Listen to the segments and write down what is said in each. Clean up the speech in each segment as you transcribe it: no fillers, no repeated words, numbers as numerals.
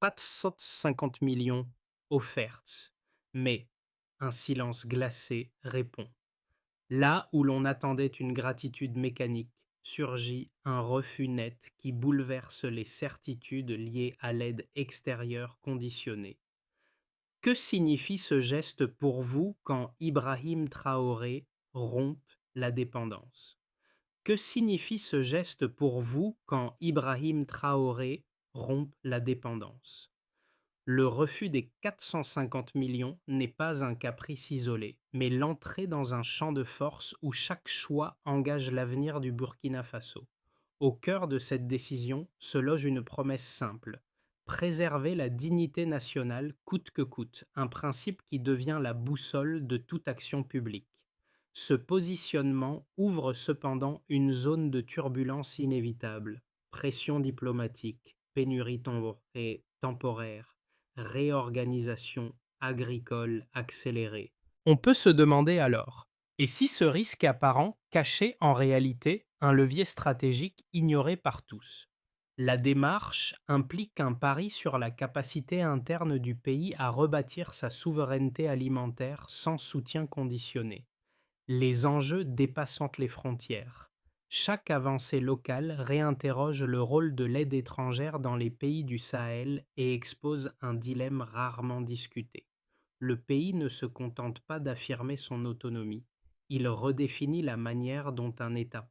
450 millions offertes, mais un silence glacé répond. Là où l'on attendait une gratitude mécanique, surgit un refus net qui bouleverse les certitudes liées à l'aide extérieure conditionnée. Que signifie ce geste pour vous quand Ibrahim Traoré rompt la dépendance? Que signifie ce geste pour vous quand Ibrahim Traoré rompt la dépendance? Le refus des 450 millions n'est pas un caprice isolé, mais l'entrée dans un champ de force où chaque choix engage l'avenir du Burkina Faso. Au cœur de cette décision se loge une promesse simple: préserver la dignité nationale coûte que coûte, un principe qui devient la boussole de toute action publique. Ce positionnement ouvre cependant une zone de turbulence inévitable: pression diplomatique, pénurie temporaire, réorganisation agricole accélérée. On peut se demander alors, et si ce risque apparent cachait en réalité un levier stratégique ignoré par tous? La démarche implique un pari sur la capacité interne du pays à rebâtir sa souveraineté alimentaire sans soutien conditionné. Les enjeux dépassant les frontières. Chaque avancée locale réinterroge le rôle de l'aide étrangère dans les pays du Sahel et expose un dilemme rarement discuté. Le pays ne se contente pas d'affirmer son autonomie, il redéfinit la manière dont un État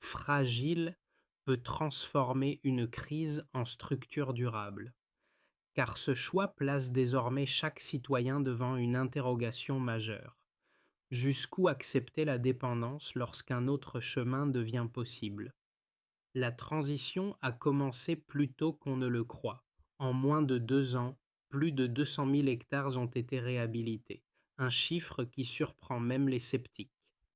fragile peut transformer une crise en structure durable. Car ce choix place désormais chaque citoyen devant une interrogation majeure: jusqu'où accepter la dépendance lorsqu'un autre chemin devient possible? La transition a commencé plus tôt qu'on ne le croit. En moins de 2 ans, plus de 200 000 hectares ont été réhabilités, un chiffre qui surprend même les sceptiques.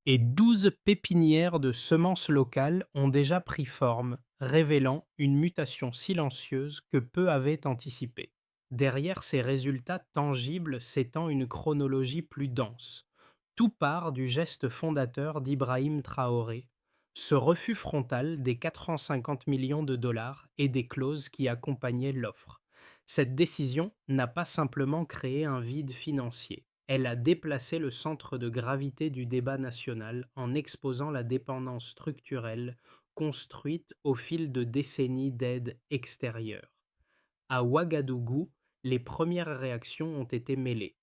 Et 12 pépinières de semences locales ont déjà pris forme, révélant une mutation silencieuse que peu avaient anticipée. Derrière ces résultats tangibles s'étend une chronologie plus dense. Tout part du geste fondateur d'Ibrahim Traoré, ce refus frontal des 450 millions de dollars et des clauses qui accompagnaient l'offre. Cette décision n'a pas simplement créé un vide financier, elle a déplacé le centre de gravité du débat national en exposant la dépendance structurelle construite au fil de décennies d'aide extérieure. À Ouagadougou, les premières réactions ont été mêlées: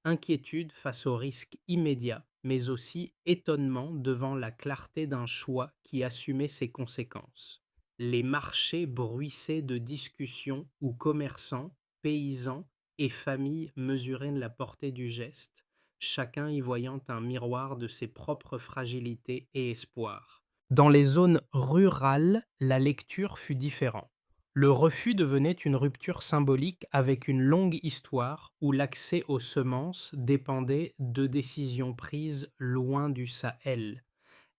inquiétude face au risque immédiat, mais aussi étonnement devant la clarté d'un choix qui assumait ses conséquences. Les marchés bruissaient de discussions où commerçants, paysans et familles mesuraient la portée du geste, chacun y voyant un miroir de ses propres fragilités et espoirs. Dans les zones rurales, la lecture fut différente. Le refus devenait une rupture symbolique avec une longue histoire où l'accès aux semences dépendait de décisions prises loin du Sahel.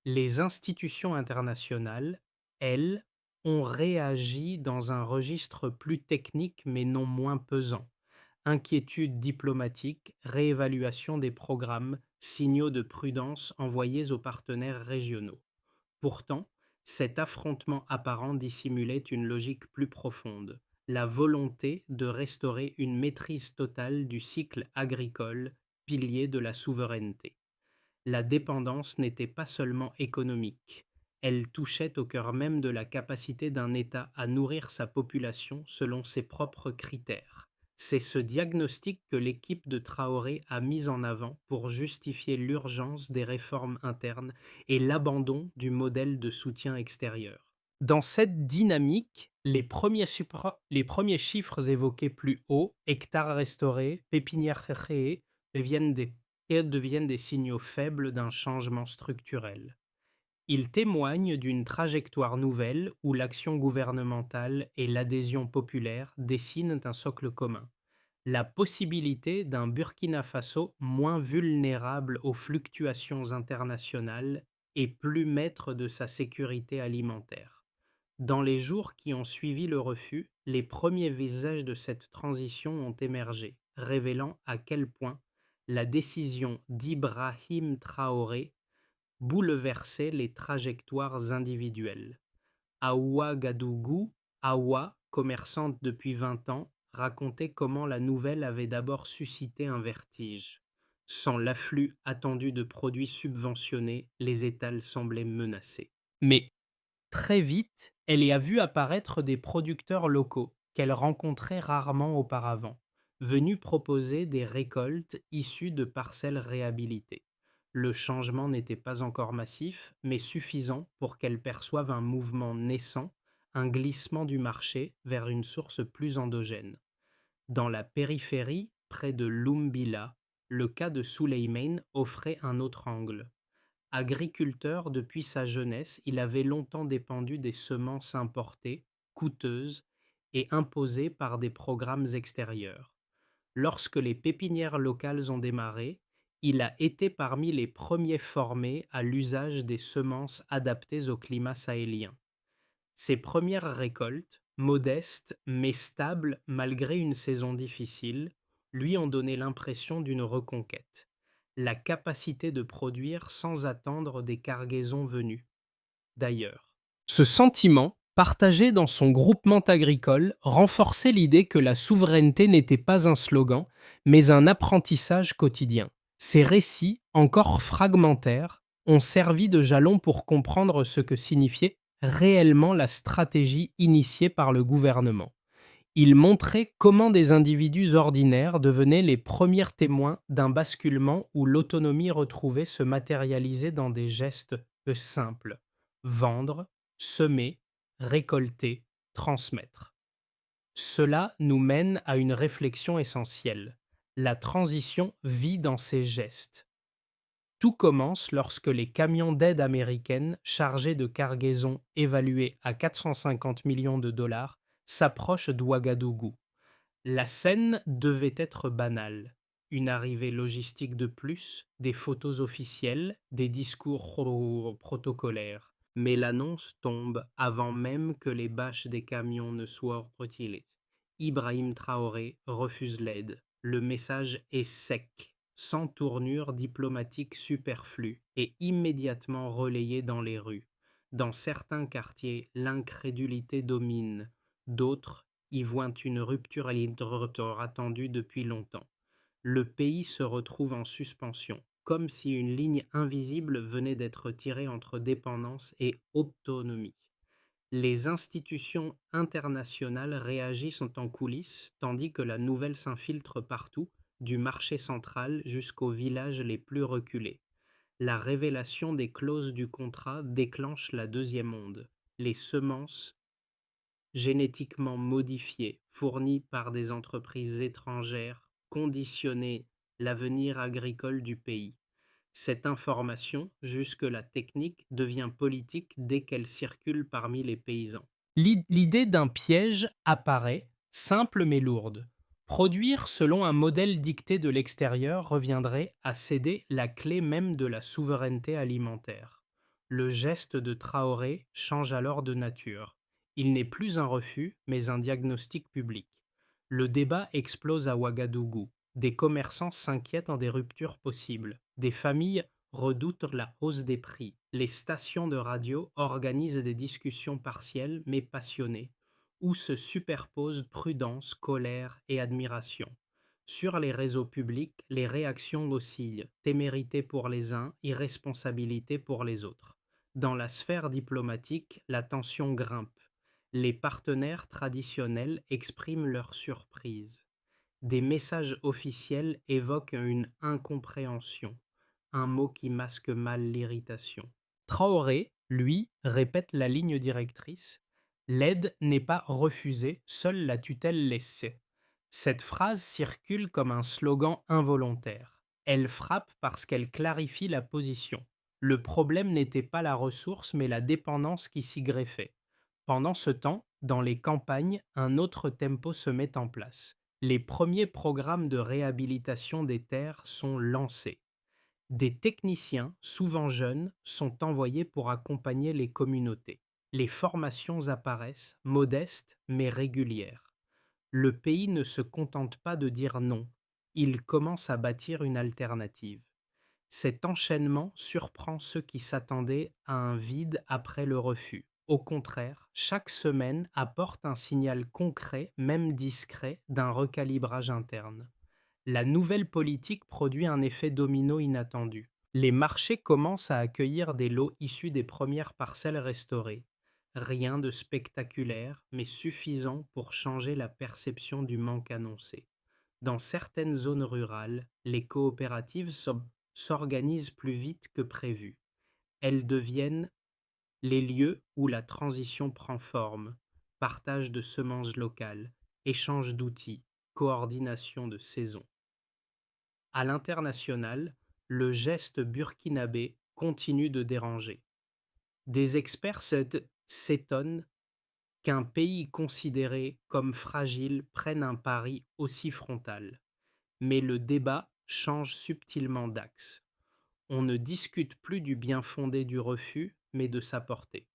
Les institutions internationales, elles, ont réagi dans un registre plus technique mais non moins pesant. Inquiétude diplomatique, réévaluation des programmes, signaux de prudence envoyés aux partenaires régionaux. Pourtant, cet affrontement apparent dissimulait une logique plus profonde: la volonté de restaurer une maîtrise totale du cycle agricole, pilier de la souveraineté. La dépendance n'était pas seulement économique, elle touchait au cœur même de la capacité d'un État à nourrir sa population selon ses propres critères. C'est ce diagnostic que l'équipe de Traoré a mis en avant pour justifier l'urgence des réformes internes et l'abandon du modèle de soutien extérieur. Dans cette dynamique, les premiers chiffres évoqués plus haut, hectares restaurés, pépinières créées, deviennent des signaux faibles d'un changement structurel. Ils témoignent d'une trajectoire nouvelle où l'action gouvernementale et l'adhésion populaire dessinent un socle commun: la possibilité d'un Burkina Faso moins vulnérable aux fluctuations internationales et plus maître de sa sécurité alimentaire. Dans les jours qui ont suivi le refus, les premiers visages de cette transition ont émergé, révélant à quel point la décision d'Ibrahim Traoré bouleversait les trajectoires individuelles. À Ouagadougou, Awa, commerçante depuis 20 ans, racontait comment la nouvelle avait d'abord suscité un vertige. Sans l'afflux attendu de produits subventionnés, les étals semblaient menacés. Mais très vite, elle y a vu apparaître des producteurs locaux qu'elle rencontrait rarement auparavant, venus proposer des récoltes issues de parcelles réhabilitées. Le changement n'était pas encore massif, mais suffisant pour qu'elle perçoive un mouvement naissant, un glissement du marché vers une source plus endogène. Dans la périphérie, près de l'Umbilla, le cas de Suleiman offrait un autre angle. Agriculteur depuis sa jeunesse, il avait longtemps dépendu des semences importées, coûteuses et imposées par des programmes extérieurs. Lorsque les pépinières locales ont démarré, il a été parmi les premiers formés à l'usage des semences adaptées au climat sahélien. Ses premières récoltes, modestes mais stables malgré une saison difficile, lui ont donné l'impression d'une reconquête, la capacité de produire sans attendre des cargaisons venues d'ailleurs. Ce sentiment, partagé dans son groupement agricole, renforçait l'idée que la souveraineté n'était pas un slogan, mais un apprentissage quotidien. Ces récits, encore fragmentaires, ont servi de jalon pour comprendre ce que signifiait réellement la stratégie initiée par le gouvernement. Ils montraient comment des individus ordinaires devenaient les premiers témoins d'un basculement où l'autonomie retrouvée se matérialisait dans des gestes simples: vendre, semer, récolter, transmettre. Cela nous mène à une réflexion essentielle. La transition vit dans ces gestes. Tout commence lorsque les camions d'aide américaines chargés de cargaisons évaluées à 450 millions de dollars s'approchent d'Ouagadougou. La scène devait être banale. Une arrivée logistique de plus, des photos officielles, des discours protocolaires. Mais l'annonce tombe avant même que les bâches des camions ne soient retirées. Ibrahim Traoré refuse l'aide. Le message est sec, sans tournure diplomatique superflue, et immédiatement relayé dans les rues. Dans certains quartiers, l'incrédulité domine, d'autres y voient une rupture attendue depuis longtemps. Le pays se retrouve en suspension, comme si une ligne invisible venait d'être tirée entre dépendance et autonomie. Les institutions internationales réagissent en coulisses, tandis que la nouvelle s'infiltre partout, du marché central jusqu'aux villages les plus reculés. La révélation des clauses du contrat déclenche la deuxième onde. Les semences génétiquement modifiées, fournies par des entreprises étrangères, conditionner l'avenir agricole du pays. Cette information, jusque-là technique, devient politique dès qu'elle circule parmi les paysans. L'idée d'un piège apparaît, simple mais lourde. Produire selon un modèle dicté de l'extérieur reviendrait à céder la clé même de la souveraineté alimentaire. Le geste de Traoré change alors de nature. Il n'est plus un refus, mais un diagnostic public. Le débat explose à Ouagadougou. Des commerçants s'inquiètent des ruptures possibles. Des familles redoutent la hausse des prix. Les stations de radio organisent des discussions partielles mais passionnées, où se superposent prudence, colère et admiration. Sur les réseaux publics, les réactions oscillent, témérité pour les uns, irresponsabilité pour les autres. Dans la sphère diplomatique, la tension grimpe. Les partenaires traditionnels expriment leur surprise. Des messages officiels évoquent une incompréhension, un mot qui masque mal l'irritation. Traoré, lui, répète la ligne directrice: l'aide n'est pas refusée, seule la tutelle laissée. Cette phrase circule comme un slogan involontaire. Elle frappe parce qu'elle clarifie la position. Le problème n'était pas la ressource, mais la dépendance qui s'y greffait. Pendant ce temps, dans les campagnes, un autre tempo se met en place. Les premiers programmes de réhabilitation des terres sont lancés. Des techniciens, souvent jeunes, sont envoyés pour accompagner les communautés. Les formations apparaissent, modestes mais régulières. Le pays ne se contente pas de dire non, il commence à bâtir une alternative. Cet enchaînement surprend ceux qui s'attendaient à un vide après le refus. Au contraire, chaque semaine apporte un signal concret, même discret, d'un recalibrage interne. La nouvelle politique produit un effet domino inattendu. Les marchés commencent à accueillir des lots issus des premières parcelles restaurées. Rien de spectaculaire, mais suffisant pour changer la perception du manque annoncé. Dans certaines zones rurales, les coopératives s'organisent plus vite que prévu. Elles deviennent les lieux où la transition prend forme, partage de semences locales, échange d'outils, coordination de saisons. À l'international, le geste burkinabé continue de déranger. Des experts s'étonnent qu'un pays considéré comme fragile prenne un pari aussi frontal. Mais le débat change subtilement d'axe. On ne discute plus du bien fondé du refus, mais de sa portée.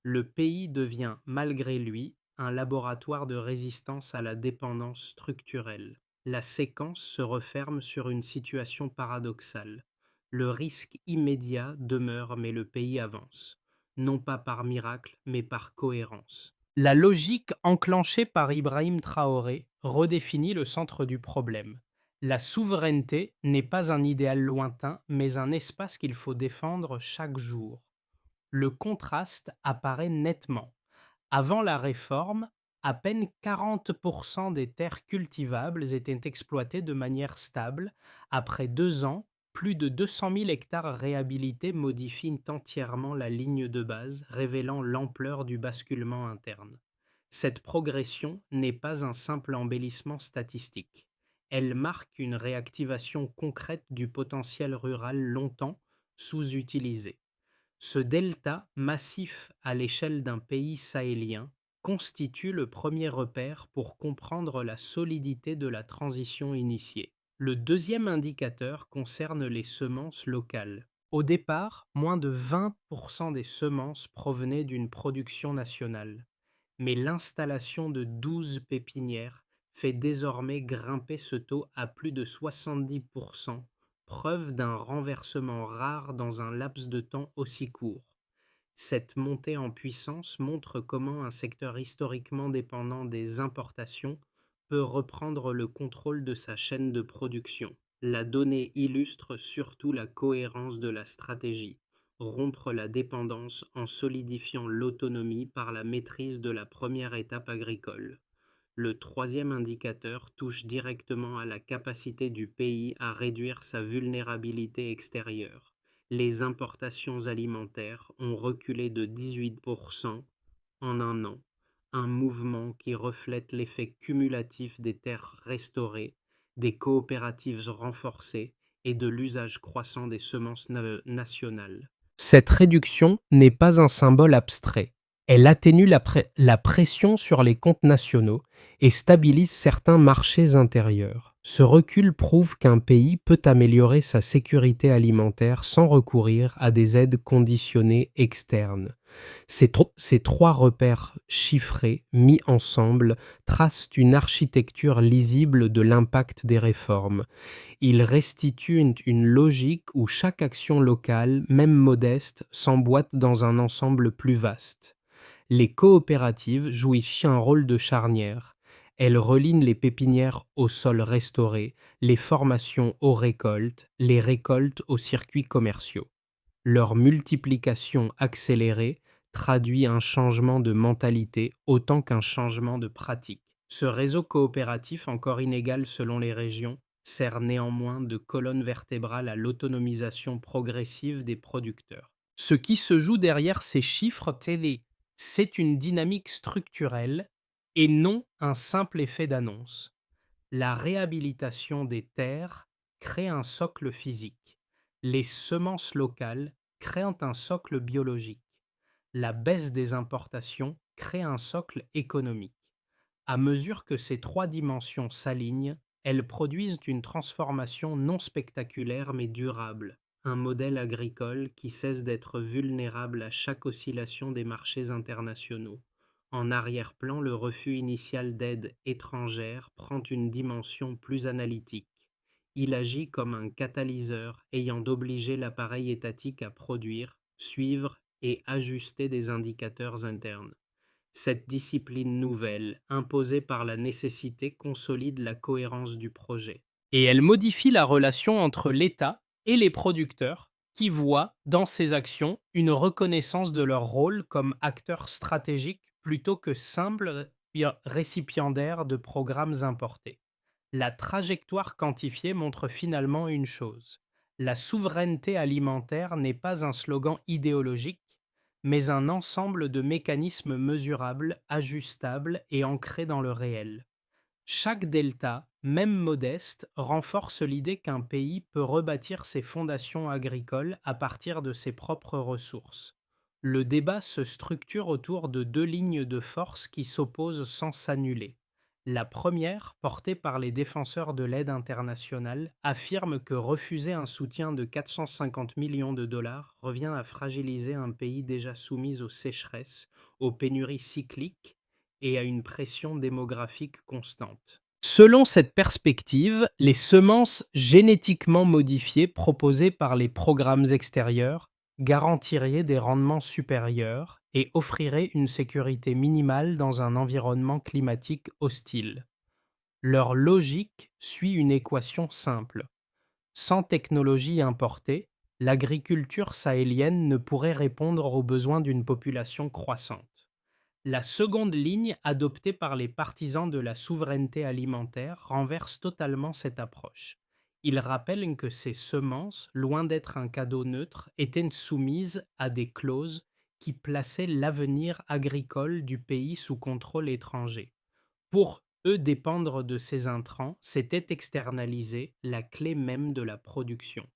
Le pays devient, malgré lui, un laboratoire de résistance à la dépendance structurelle. La séquence se referme sur une situation paradoxale. Le risque immédiat demeure mais le pays avance, non pas par miracle mais par cohérence. La logique enclenchée par Ibrahim Traoré redéfinit le centre du problème. La souveraineté n'est pas un idéal lointain, mais un espace qu'il faut défendre chaque jour. Le contraste apparaît nettement. Avant la réforme, à peine 40% des terres cultivables étaient exploitées de manière stable. Après 2 ans, plus de 200 000 hectares réhabilités modifient entièrement la ligne de base, révélant l'ampleur du basculement interne. Cette progression n'est pas un simple embellissement statistique. Elle marque une réactivation concrète du potentiel rural longtemps sous-utilisé. Ce delta massif à l'échelle d'un pays sahélien constitue le premier repère pour comprendre la solidité de la transition initiée. Le deuxième indicateur concerne les semences locales. Au départ, moins de 20% des semences provenaient d'une production nationale, mais l'installation de 12 pépinières fait désormais grimper ce taux à plus de 70%, preuve d'un renversement rare dans un laps de temps aussi court. Cette montée en puissance montre comment un secteur historiquement dépendant des importations peut reprendre le contrôle de sa chaîne de production. La donnée illustre surtout la cohérence de la stratégie, rompre la dépendance en solidifiant l'autonomie par la maîtrise de la première étape agricole. Le troisième indicateur touche directement à la capacité du pays à réduire sa vulnérabilité extérieure. Les importations alimentaires ont reculé de 18% en un an, un mouvement qui reflète l'effet cumulatif des terres restaurées, des coopératives renforcées et de l'usage croissant des semences nationales. Cette réduction n'est pas un symbole abstrait. Elle atténue la pression sur les comptes nationaux et stabilise certains marchés intérieurs. Ce recul prouve qu'un pays peut améliorer sa sécurité alimentaire sans recourir à des aides conditionnées externes. Ces trois repères chiffrés, mis ensemble, tracent une architecture lisible de l'impact des réformes. Ils restituent une logique où chaque action locale, même modeste, s'emboîte dans un ensemble plus vaste. Les coopératives jouent ici un rôle de charnière. Elles relient les pépinières au sol restauré, les formations aux récoltes, les récoltes aux circuits commerciaux. Leur multiplication accélérée traduit un changement de mentalité autant qu'un changement de pratique. Ce réseau coopératif, encore inégal selon les régions, sert néanmoins de colonne vertébrale à l'autonomisation progressive des producteurs. Ce qui se joue derrière ces chiffres télé, c'est une dynamique structurelle et non un simple effet d'annonce. La réhabilitation des terres crée un socle physique. Les semences locales créent un socle biologique. La baisse des importations crée un socle économique. À mesure que ces trois dimensions s'alignent, elles produisent une transformation non spectaculaire mais durable, un modèle agricole qui cesse d'être vulnérable à chaque oscillation des marchés internationaux. En arrière-plan, le refus initial d'aide étrangère prend une dimension plus analytique. Il agit comme un catalyseur ayant d'obliger l'appareil étatique à produire, suivre et ajuster des indicateurs internes. Cette discipline nouvelle, imposée par la nécessité, consolide la cohérence du projet. Et elle modifie la relation entre l'État et les producteurs qui voient dans ces actions une reconnaissance de leur rôle comme acteurs stratégiques plutôt que simples récipiendaires de programmes importés. La trajectoire quantifiée montre finalement une chose. La souveraineté alimentaire n'est pas un slogan idéologique, mais un ensemble de mécanismes mesurables, ajustables et ancrés dans le réel. Chaque delta, même modeste, renforce l'idée qu'un pays peut rebâtir ses fondations agricoles à partir de ses propres ressources. Le débat se structure autour de deux lignes de force qui s'opposent sans s'annuler. La première, portée par les défenseurs de l'aide internationale, affirme que refuser un soutien de 450 millions de dollars revient à fragiliser un pays déjà soumis aux sécheresses, aux pénuries cycliques et à une pression démographique constante. Selon cette perspective, les semences génétiquement modifiées proposées par les programmes extérieurs garantiraient des rendements supérieurs et offriraient une sécurité minimale dans un environnement climatique hostile. Leur logique suit une équation simple. Sans technologie importée, l'agriculture sahélienne ne pourrait répondre aux besoins d'une population croissante. La seconde ligne, adoptée par les partisans de la souveraineté alimentaire, renverse totalement cette approche. Ils rappellent que ces semences, loin d'être un cadeau neutre, étaient soumises à des clauses qui plaçaient l'avenir agricole du pays sous contrôle étranger. Pour eux, dépendre de ces intrants, c'était externaliser la clé même de la production.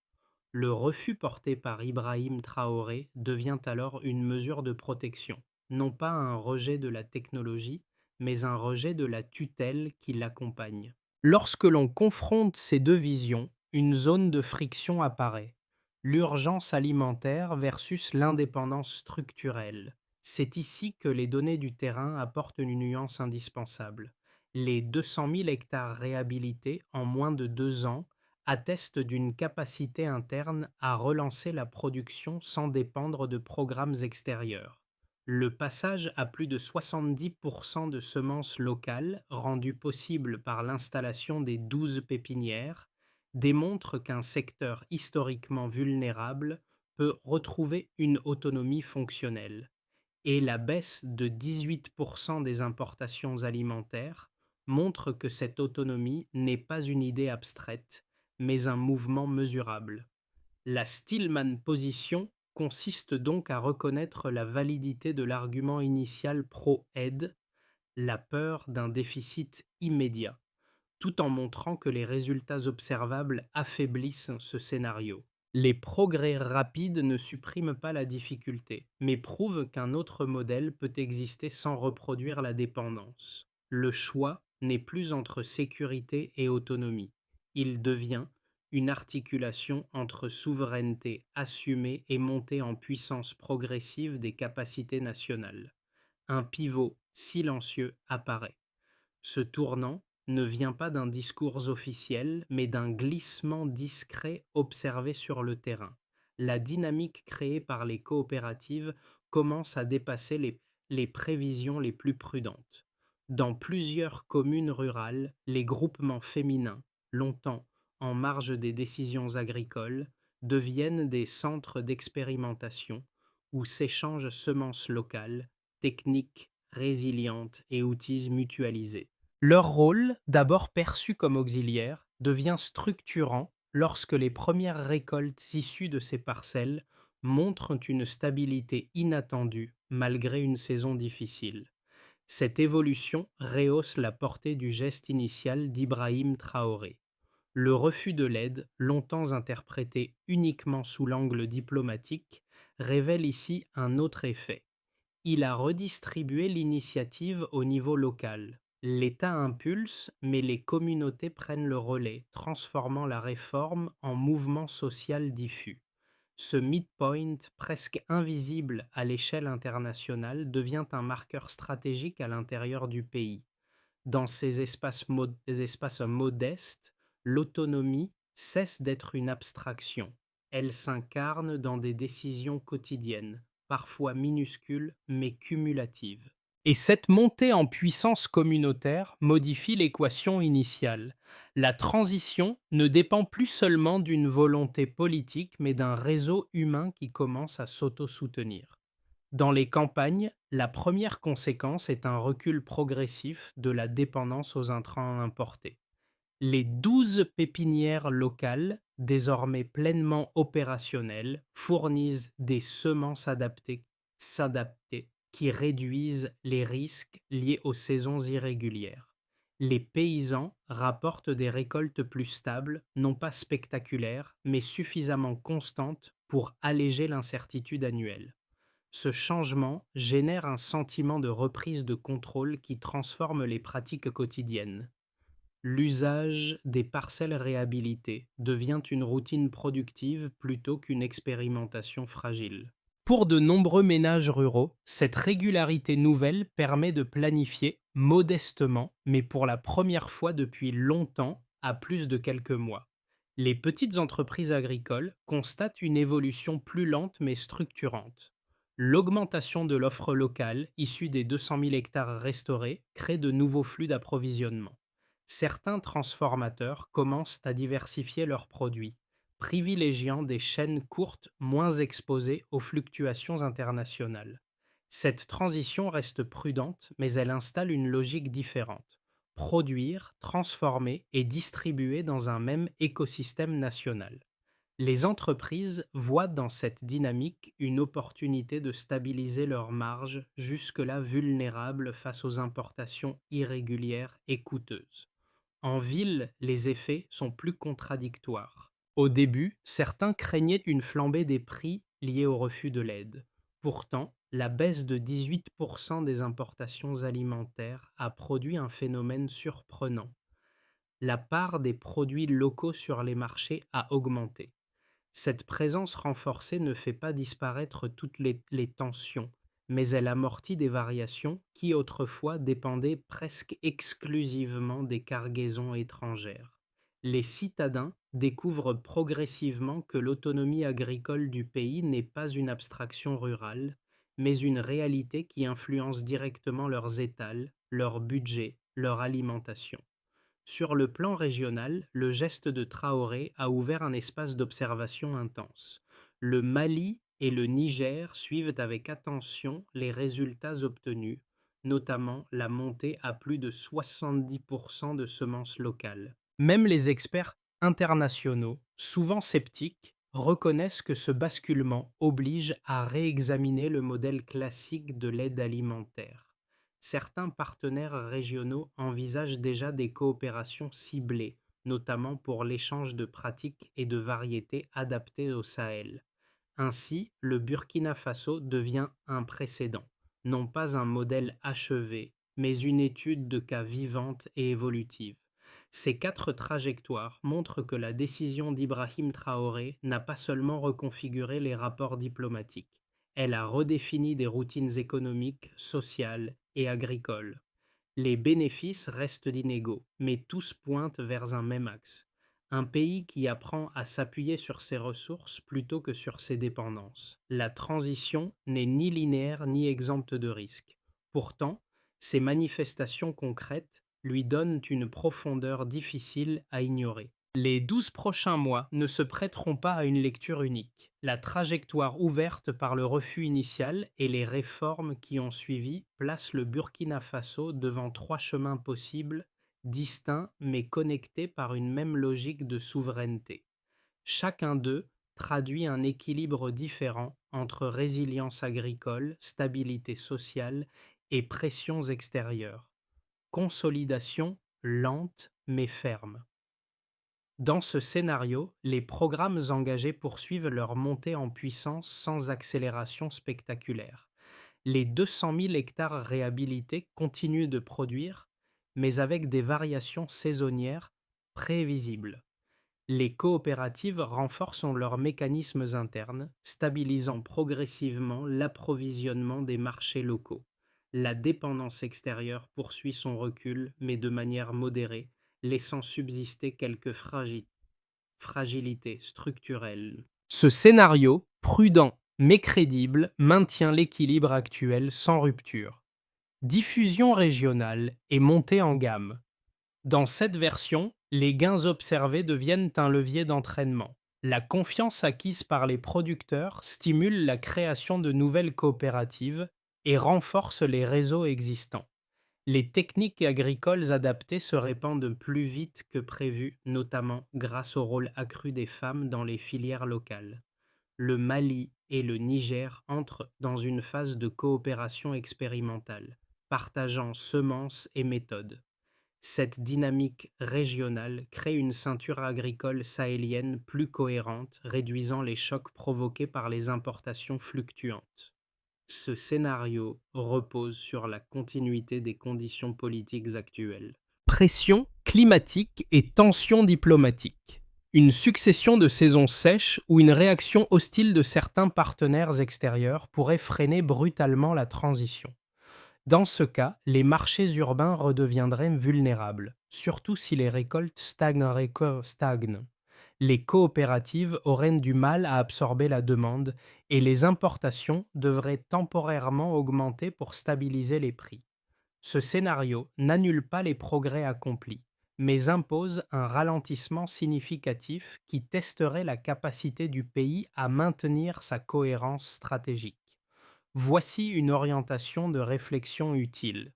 Le refus porté par Ibrahim Traoré devient alors une mesure de protection, non pas un rejet de la technologie, mais un rejet de la tutelle qui l'accompagne. Lorsque l'on confronte ces deux visions, une zone de friction apparaît. L'urgence alimentaire versus l'indépendance structurelle. C'est ici que les données du terrain apportent une nuance indispensable. Les 200 000 hectares réhabilités en moins de 2 ans atteste d'une capacité interne à relancer la production sans dépendre de programmes extérieurs. Le passage à plus de 70% de semences locales, rendu possible par l'installation des 12 pépinières, démontre qu'un secteur historiquement vulnérable peut retrouver une autonomie fonctionnelle. Et la baisse de 18% des importations alimentaires montre que cette autonomie n'est pas une idée abstraite, mais un mouvement mesurable. La Stillman position consiste donc à reconnaître la validité de l'argument initial pro-aide, la peur d'un déficit immédiat, tout en montrant que les résultats observables affaiblissent ce scénario. Les progrès rapides ne suppriment pas la difficulté, mais prouvent qu'un autre modèle peut exister sans reproduire la dépendance. Le choix n'est plus entre sécurité et autonomie. Il devient une articulation entre souveraineté assumée et montée en puissance progressive des capacités nationales. Un pivot silencieux apparaît. Ce tournant ne vient pas d'un discours officiel, mais d'un glissement discret observé sur le terrain. La dynamique créée par les coopératives commence à dépasser les prévisions les plus prudentes. Dans plusieurs communes rurales, les groupements féminins, longtemps en marge des décisions agricoles, deviennent des centres d'expérimentation où s'échangent semences locales, techniques résilientes et outils mutualisés. Leur rôle, d'abord perçu comme auxiliaire, devient structurant lorsque les premières récoltes issues de ces parcelles montrent une stabilité inattendue malgré une saison difficile. Cette évolution rehausse la portée du geste initial d'Ibrahim Traoré. Le refus de l'aide, longtemps interprété uniquement sous l'angle diplomatique, révèle ici un autre effet. Il a redistribué l'initiative au niveau local. L'État impulse, mais les communautés prennent le relais, transformant la réforme en mouvement social diffus. Ce midpoint, presque invisible à l'échelle internationale, devient un marqueur stratégique à l'intérieur du pays. Dans ces espaces modestes, l'autonomie cesse d'être une abstraction. Elle s'incarne dans des décisions quotidiennes, parfois minuscule mais cumulative. Et cette montée en puissance communautaire modifie l'équation initiale. La transition ne dépend plus seulement d'une volonté politique, mais d'un réseau humain qui commence à s'auto-soutenir. Dans les campagnes, la première conséquence est un recul progressif de la dépendance aux intrants importés. Les 12 pépinières locales, désormais pleinement opérationnelles, fournissent des semences s'adapter qui réduisent les risques liés aux saisons irrégulières. Les paysans rapportent des récoltes plus stables, non pas spectaculaires, mais suffisamment constantes pour alléger l'incertitude annuelle. Ce changement génère un sentiment de reprise de contrôle qui transforme les pratiques quotidiennes. L'usage des parcelles réhabilitées devient une routine productive plutôt qu'une expérimentation fragile. Pour de nombreux ménages ruraux, cette régularité nouvelle permet de planifier modestement, mais pour la première fois depuis longtemps, à plus de quelques mois. Les petites entreprises agricoles constatent une évolution plus lente mais structurante. L'augmentation de l'offre locale, issue des 200 000 hectares restaurés, crée de nouveaux flux d'approvisionnement. Certains transformateurs commencent à diversifier leurs produits, privilégiant des chaînes courtes moins exposées aux fluctuations internationales. Cette transition reste prudente, mais elle installe une logique différente. Produire, transformer et distribuer dans un même écosystème national. Les entreprises voient dans cette dynamique une opportunité de stabiliser leurs marges jusque-là vulnérables face aux importations irrégulières et coûteuses. En ville, les effets sont plus contradictoires. Au début, certains craignaient une flambée des prix liée au refus de l'aide. Pourtant, la baisse de 18% des importations alimentaires a produit un phénomène surprenant. La part des produits locaux sur les marchés a augmenté. Cette présence renforcée ne fait pas disparaître toutes les tensions, mais elle amortit des variations qui autrefois dépendaient presque exclusivement des cargaisons étrangères. Les citadins découvrent progressivement que l'autonomie agricole du pays n'est pas une abstraction rurale, mais une réalité qui influence directement leurs étals, leur budget, leur alimentation. Sur le plan régional, le geste de Traoré a ouvert un espace d'observation intense. Le Mali et le Niger suivent avec attention les résultats obtenus, notamment la montée à plus de 70% de semences locales. Même les experts internationaux, souvent sceptiques, reconnaissent que ce basculement oblige à réexaminer le modèle classique de l'aide alimentaire. Certains partenaires régionaux envisagent déjà des coopérations ciblées, notamment pour l'échange de pratiques et de variétés adaptées au Sahel. Ainsi, le Burkina Faso devient un précédent, non pas un modèle achevé, mais une étude de cas vivante et évolutive. Ces 4 trajectoires montrent que la décision d'Ibrahim Traoré n'a pas seulement reconfiguré les rapports diplomatiques, elle a redéfini des routines économiques, sociales et agricoles. Les bénéfices restent inégaux, mais tous pointent vers un même axe. Un pays qui apprend à s'appuyer sur ses ressources plutôt que sur ses dépendances. La transition n'est ni linéaire ni exempte de risques. Pourtant, ces manifestations concrètes lui donnent une profondeur difficile à ignorer. Les 12 prochains mois ne se prêteront pas à une lecture unique. La trajectoire ouverte par le refus initial et les réformes qui ont suivi placent le Burkina Faso devant 3 chemins possibles, distincts mais connectés par une même logique de souveraineté. Chacun d'eux traduit un équilibre différent entre résilience agricole, stabilité sociale et pressions extérieures. Consolidation lente mais ferme. Dans ce scénario, les programmes engagés poursuivent leur montée en puissance sans accélération spectaculaire. Les 200 000 hectares réhabilités continuent de produire, mais avec des variations saisonnières prévisibles. Les coopératives renforcent leurs mécanismes internes, stabilisant progressivement l'approvisionnement des marchés locaux. La dépendance extérieure poursuit son recul, mais de manière modérée, laissant subsister quelques fragilités structurelles. Ce scénario, prudent mais crédible, maintient l'équilibre actuel sans rupture. Diffusion régionale et montée en gamme. Dans cette version, les gains observés deviennent un levier d'entraînement. La confiance acquise par les producteurs stimule la création de nouvelles coopératives et renforce les réseaux existants. Les techniques agricoles adaptées se répandent plus vite que prévu, notamment grâce au rôle accru des femmes dans les filières locales. Le Mali et le Niger entrent dans une phase de coopération expérimentale, partageant semences et méthodes. Cette dynamique régionale crée une ceinture agricole sahélienne plus cohérente, réduisant les chocs provoqués par les importations fluctuantes. Ce scénario repose sur la continuité des conditions politiques actuelles. Pression climatique et tensions diplomatiques. Une succession de saisons sèches ou une réaction hostile de certains partenaires extérieurs pourrait freiner brutalement la transition. Dans ce cas, les marchés urbains redeviendraient vulnérables, surtout si les récoltes stagnent. Les coopératives auraient du mal à absorber la demande et les importations devraient temporairement augmenter pour stabiliser les prix. Ce scénario n'annule pas les progrès accomplis, mais impose un ralentissement significatif qui testerait la capacité du pays à maintenir sa cohérence stratégique. Voici une orientation de réflexion utile.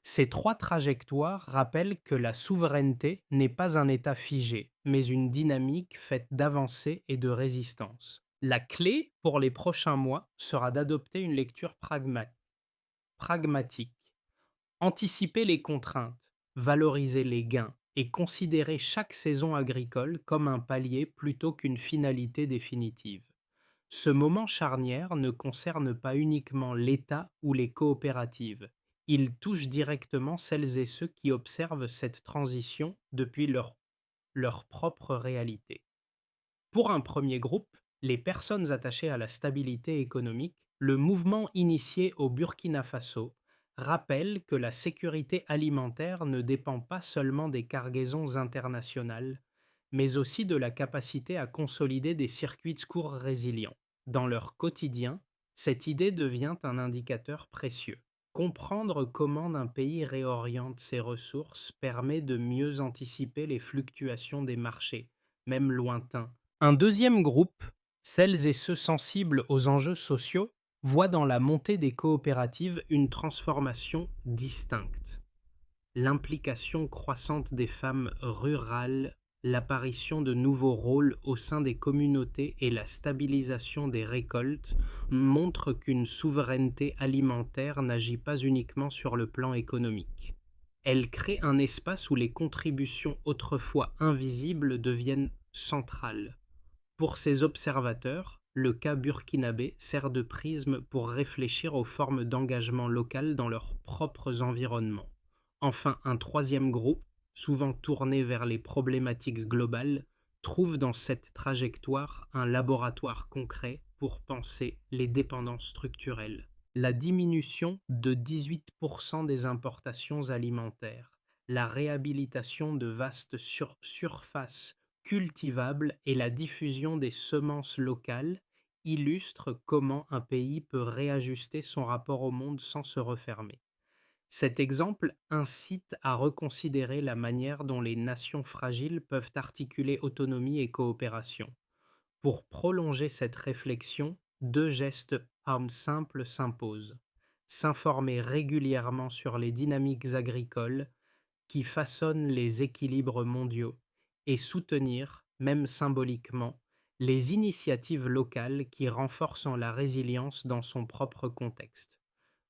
Ces trois trajectoires rappellent que la souveraineté n'est pas un état figé, mais une dynamique faite d'avancées et de résistance. La clé pour les prochains mois sera d'adopter une lecture pragmatique, anticiper les contraintes, valoriser les gains et considérer chaque saison agricole comme un palier plutôt qu'une finalité définitive. Ce moment charnière ne concerne pas uniquement l'État ou les coopératives. Il touche directement celles et ceux qui observent cette transition depuis leur propre réalité. Pour un premier groupe, les personnes attachées à la stabilité économique, le mouvement initié au Burkina Faso rappelle que la sécurité alimentaire ne dépend pas seulement des cargaisons internationales, mais aussi de la capacité à consolider des circuits de secours résilients. Dans leur quotidien, cette idée devient un indicateur précieux. Comprendre comment un pays réoriente ses ressources permet de mieux anticiper les fluctuations des marchés, même lointains. Un deuxième groupe, celles et ceux sensibles aux enjeux sociaux, voient dans la montée des coopératives une transformation distincte. L'implication croissante des femmes rurales, l'apparition de nouveaux rôles au sein des communautés et la stabilisation des récoltes montrent qu'une souveraineté alimentaire n'agit pas uniquement sur le plan économique. Elle crée un espace où les contributions autrefois invisibles deviennent centrales. Pour ces observateurs, le cas burkinabé sert de prisme pour réfléchir aux formes d'engagement local dans leurs propres environnements. Enfin, un troisième groupe, souvent tourné vers les problématiques globales, trouve dans cette trajectoire un laboratoire concret pour penser les dépendances structurelles. La diminution de 18% des importations alimentaires, la réhabilitation de vastes surfaces cultivable et la diffusion des semences locales illustrent comment un pays peut réajuster son rapport au monde sans se refermer. Cet exemple incite à reconsidérer la manière dont les nations fragiles peuvent articuler autonomie et coopération. Pour prolonger cette réflexion, deux gestes simples s'imposent. S'informer régulièrement sur les dynamiques agricoles qui façonnent les équilibres mondiaux et soutenir, même symboliquement, les initiatives locales qui renforcent la résilience dans son propre contexte.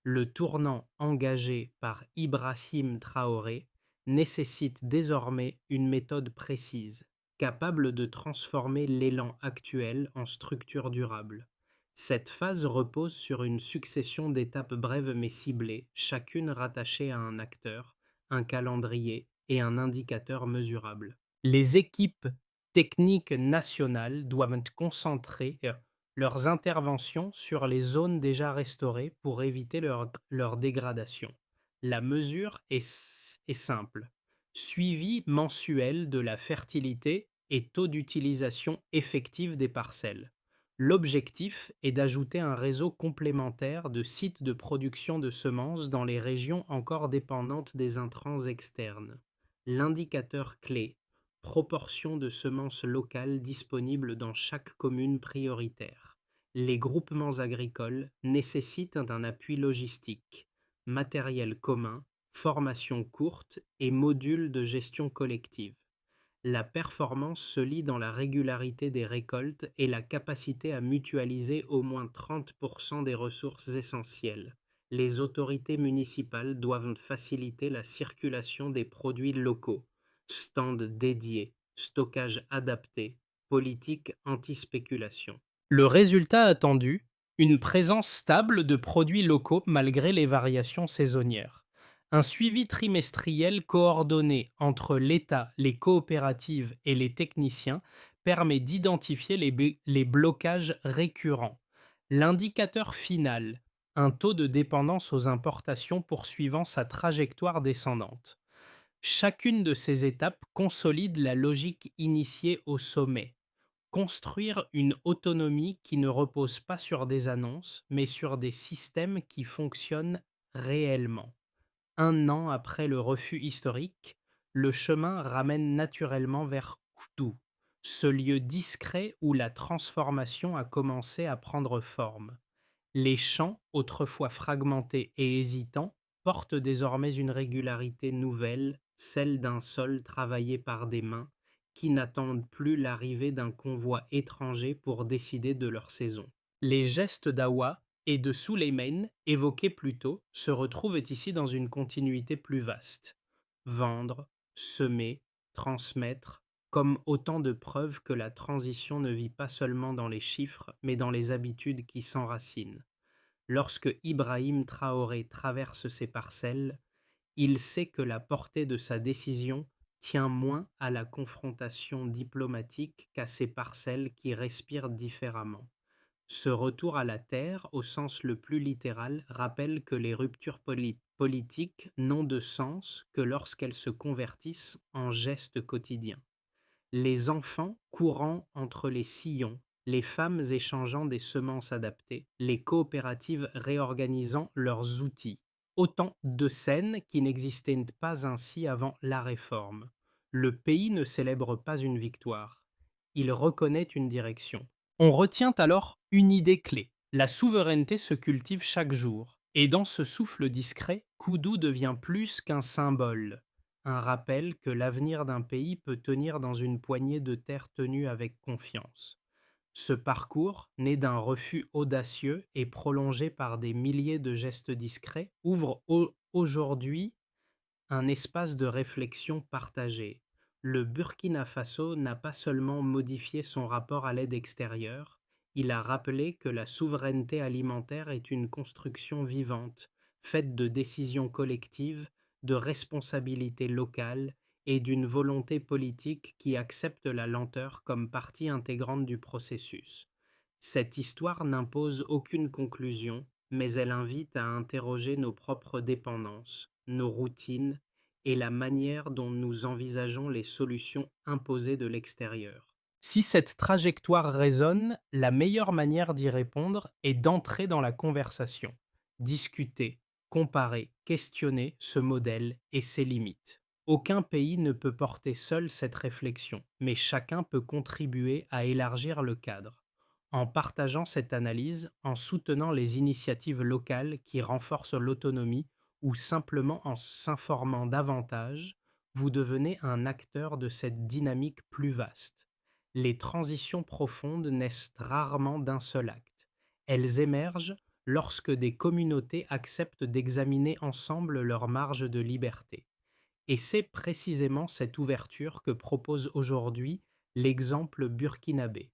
Le tournant engagé par Ibrahim Traoré nécessite désormais une méthode précise, capable de transformer l'élan actuel en structure durable. Cette phase repose sur une succession d'étapes brèves mais ciblées, chacune rattachée à un acteur, un calendrier et un indicateur mesurable. Les équipes techniques nationales doivent concentrer leurs interventions sur les zones déjà restaurées pour éviter leur dégradation. La mesure est simple. Suivi mensuel de la fertilité et taux d'utilisation effective des parcelles. L'objectif est d'ajouter un réseau complémentaire de sites de production de semences dans les régions encore dépendantes des intrants externes. L'indicateur clé: proportion de semences locales disponibles dans chaque commune prioritaire. Les groupements agricoles nécessitent un appui logistique, matériel commun, formation courte et modules de gestion collective. La performance se lie dans la régularité des récoltes et la capacité à mutualiser au moins 30% des ressources essentielles. Les autorités municipales doivent faciliter la circulation des produits locaux, stands dédiés, stockage adapté, politique anti-spéculation. Le résultat attendu: une présence stable de produits locaux malgré les variations saisonnières. Un suivi trimestriel coordonné entre l'État, les coopératives et les techniciens permet d'identifier les blocages récurrents. L'indicateur final: un taux de dépendance aux importations poursuivant sa trajectoire descendante. Chacune de ces étapes consolide la logique initiée au sommet: construire une autonomie qui ne repose pas sur des annonces, mais sur des systèmes qui fonctionnent réellement. Un an après le refus historique, le chemin ramène naturellement vers Koudou, ce lieu discret où la transformation a commencé à prendre forme. Les champs, autrefois fragmentés et hésitants, portent désormais une régularité nouvelle, celle d'un sol travaillé par des mains qui n'attendent plus l'arrivée d'un convoi étranger pour décider de leur saison. Les gestes d'Awa et de Suleiman, évoqués plus tôt, se retrouvent ici dans une continuité plus vaste. Vendre, semer, transmettre, comme autant de preuves que la transition ne vit pas seulement dans les chiffres, mais dans les habitudes qui s'enracinent. Lorsque Ibrahim Traoré traverse ces parcelles, il sait que la portée de sa décision tient moins à la confrontation diplomatique qu'à ces parcelles qui respirent différemment. Ce retour à la terre, au sens le plus littéral, rappelle que les ruptures politiques n'ont de sens que lorsqu'elles se convertissent en gestes quotidiens. Les enfants courant entre les sillons, les femmes échangeant des semences adaptées, les coopératives réorganisant leurs outils. Autant de scènes qui n'existaient pas ainsi avant la Réforme. Le pays ne célèbre pas une victoire, il reconnaît une direction. On retient alors une idée clé: la souveraineté se cultive chaque jour, et dans ce souffle discret, Koudou devient plus qu'un symbole, un rappel que l'avenir d'un pays peut tenir dans une poignée de terre tenue avec confiance. Ce parcours, né d'un refus audacieux et prolongé par des milliers de gestes discrets, ouvre aujourd'hui un espace de réflexion partagée. Le Burkina Faso n'a pas seulement modifié son rapport à l'aide extérieure, il a rappelé que la souveraineté alimentaire est une construction vivante, faite de décisions collectives, de responsabilités locales et d'une volonté politique qui accepte la lenteur comme partie intégrante du processus. Cette histoire n'impose aucune conclusion, mais elle invite à interroger nos propres dépendances, nos routines et la manière dont nous envisageons les solutions imposées de l'extérieur. Si cette trajectoire résonne, la meilleure manière d'y répondre est d'entrer dans la conversation, discuter, comparer, questionner ce modèle et ses limites. Aucun pays ne peut porter seul cette réflexion, mais chacun peut contribuer à élargir le cadre. En partageant cette analyse, en soutenant les initiatives locales qui renforcent l'autonomie ou simplement en s'informant davantage, vous devenez un acteur de cette dynamique plus vaste. Les transitions profondes naissent rarement d'un seul acte. Elles émergent lorsque des communautés acceptent d'examiner ensemble leurs marges de liberté. Et c'est précisément cette ouverture que propose aujourd'hui l'exemple burkinabé.